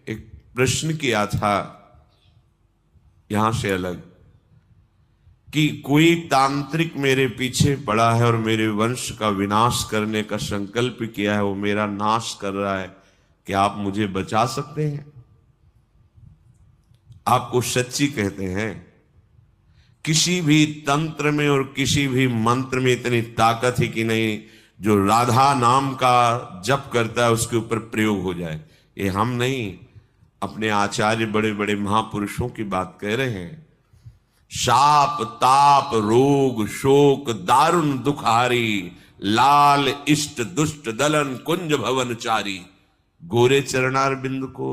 एक प्रश्न किया था यहां से अलग कि कोई तांत्रिक मेरे पीछे पड़ा है और मेरे वंश का विनाश करने का संकल्प किया है, वो मेरा नाश कर रहा है, क्या आप मुझे बचा सकते हैं? आपको सच्ची कहते हैं, किसी भी तंत्र में और किसी भी मंत्र में इतनी ताकत ही कि नहीं जो राधा नाम का जप करता है उसके ऊपर प्रयोग हो जाए। ये हम नहीं, अपने आचार्य बड़े बड़े महापुरुषों की बात कह रहे हैं। शाप ताप रोग शोक दारुण दुखारी, लाल इष्ट दुष्ट दलन कुंज भवनचारी। गोरे चरणार बिंद को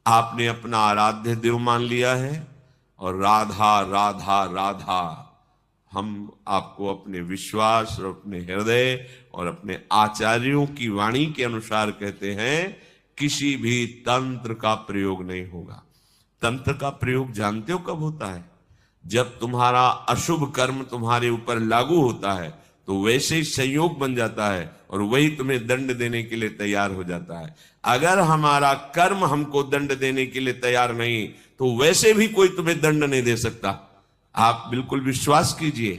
आपने अपना आराध्य देव मान लिया है और राधा राधा राधा हम आपको अपने विश्वास और अपने हृदय और अपने आचार्यों की वाणी के अनुसार कहते हैं, किसी भी तंत्र का प्रयोग नहीं होगा। तंत्र का प्रयोग जानते हो कब होता है? जब तुम्हारा अशुभ कर्म तुम्हारे ऊपर लागू होता है तो वैसे ही संयोग बन जाता है और वही तुम्हें दंड देने के लिए तैयार हो जाता है। अगर हमारा कर्म हमको दंड देने के लिए तैयार नहीं तो वैसे भी कोई तुम्हें दंड नहीं दे सकता। आप बिल्कुल विश्वास कीजिए,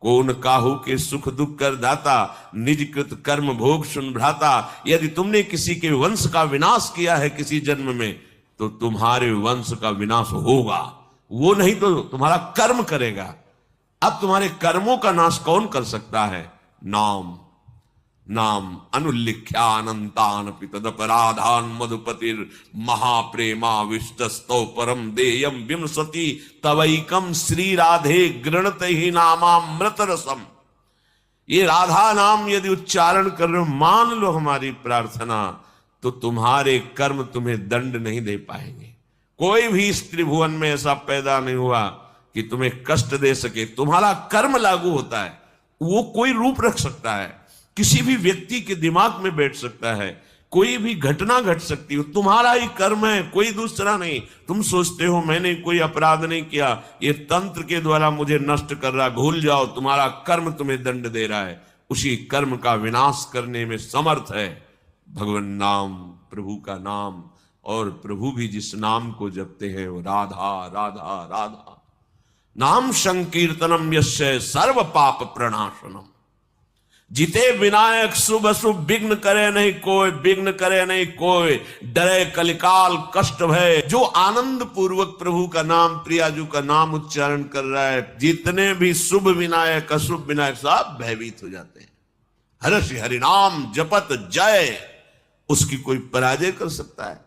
कौन काहू के सुख दुख कर दाता, निज कृत कर्म भोग सुन भ्राता। यदि तुमने किसी के वंश का विनाश किया है किसी जन्म में तो तुम्हारे वंश का विनाश होगा, वो नहीं तो तुम्हारा कर्म करेगा। अब तुम्हारे कर्मों का नाश कौन कर सकता है? नाम नाम अनुल्लिख्यानंतान तदपराधान मधुपतिर महाप्रेमा विष्टस्तो परम देयम विमसति तवैकम श्री राधे गृणत ही नामामृत रसम। ये राधा नाम यदि उच्चारण कर रहे हो, मान लो हमारी प्रार्थना, तो तुम्हारे कर्म तुम्हें दंड नहीं दे पाएंगे। कोई भी इस त्रिभुवन में ऐसा पैदा नहीं हुआ कि तुम्हें कष्ट दे सके। तुम्हारा कर्म लागू होता है, वो कोई रूप रख सकता है, किसी भी व्यक्ति के दिमाग में बैठ सकता है, कोई भी घटना घट सकती हो। तुम्हारा ही कर्म है, कोई दूसरा नहीं। तुम सोचते हो मैंने कोई अपराध नहीं किया, ये तंत्र के द्वारा मुझे नष्ट कर रहा, भूल जाओ, तुम्हारा कर्म तुम्हें दंड दे रहा है। उसी कर्म का विनाश करने में समर्थ है भगवान नाम, प्रभु का नाम। और प्रभु भी जिस नाम को जपते हैं वो राधा राधा राधा। नाम संकीर्तनम यस्य सर्व पाप प्रणाशनम। जिते विनायक शुभ अशुभ विघ्न करे नहीं कोई, विघ्न करे नहीं कोई, डरे कलिकाल कष्ट भय। जो आनंद पूर्वक प्रभु का नाम, प्रियाजू का नाम उच्चारण कर रहा है, जितने भी शुभ विनायक अशुभ विनायक सब भयभीत हो जाते हैं। हर्ष हरिनाम जपत जय, उसकी कोई पराजय कर सकता है?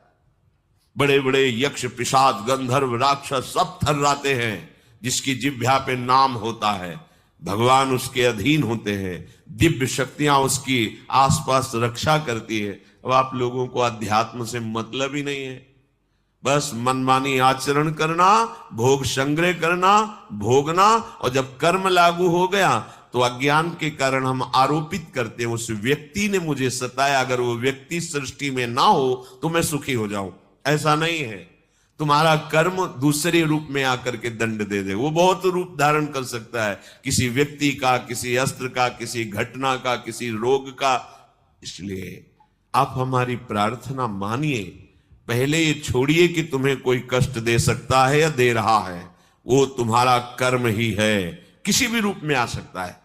बड़े बड़े यक्ष पिशाच गंधर्व राक्षस सब थर्राते हैं। जिसकी जिह्वा पे नाम होता है भगवान उसके अधीन होते हैं, दिव्य शक्तियां उसकी आसपास रक्षा करती है। अब आप लोगों को अध्यात्म से मतलब ही नहीं है, बस मनमानी आचरण करना, भोग संग्रह करना, भोगना, और जब कर्म लागू हो गया तो अज्ञान के कारण हम आरोपित करते हैं उस व्यक्ति ने मुझे सताया, अगर वो व्यक्ति सृष्टि में ना हो तो मैं सुखी हो जाऊं। ऐसा नहीं है। तुम्हारा कर्म दूसरे रूप में आकर के दंड दे दे। वो बहुत रूप धारण कर सकता है, किसी व्यक्ति का, किसी अस्त्र का, किसी घटना का, किसी रोग का। इसलिए आप हमारी प्रार्थना मानिए। पहले ये छोड़िए कि तुम्हें कोई कष्ट दे सकता है या दे रहा है, वो तुम्हारा कर्म ही है, किसी भी रूप में आ सकता है।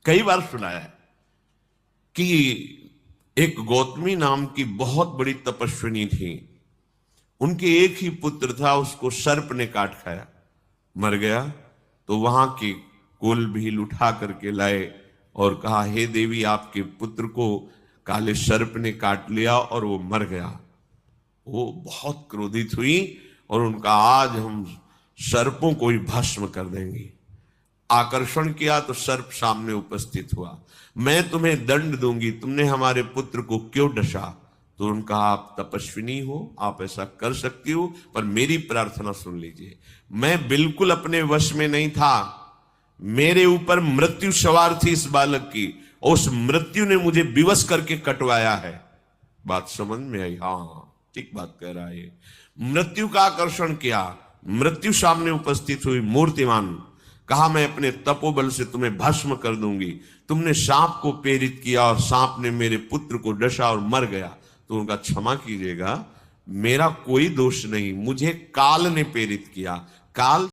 कई बार सुनाया है कि एक गौतमी नाम की बहुत बड़ी तपस्विनी थी, उनके एक ही पुत्र था, उसको सर्प ने काट खाया, मर गया। तो वहां के कुल भील उठा करके लाए और कहा, हे देवी आपके पुत्र को काले सर्प ने काट लिया और वो मर गया। वो बहुत क्रोधित हुई और उनका आज हम सर्पों को ही भस्म कर देंगे। आकर्षण किया तो सर्प सामने उपस्थित हुआ, मैं तुम्हें दंड दूंगी, तुमने हमारे पुत्र को क्यों डसा? तो उनका, आप तपस्विनी हो, आप ऐसा कर सकती हो, पर मेरी प्रार्थना सुन लीजिए। मैं बिल्कुल अपने वश में नहीं था, मेरे ऊपर मृत्यु सवार थी इस बालक की, और उस मृत्यु ने मुझे विवश करके कटवाया है। बात समझ में आई? हाँ, ठीक बात कह रहा है। मृत्यु का आकर्षण किया, मृत्यु सामने उपस्थित हुई मूर्तिमान, कहा मैं अपने तपोबल से तुम्हें भस्म कर दूंगी। तुमने सांप को प्रेरित किया और सांप ने मेरे पुत्र को डसा और मर गया। तो उनका, क्षमा कीजिएगा, मेरा कोई दोष नहीं, मुझे काल ने प्रेरित किया। काल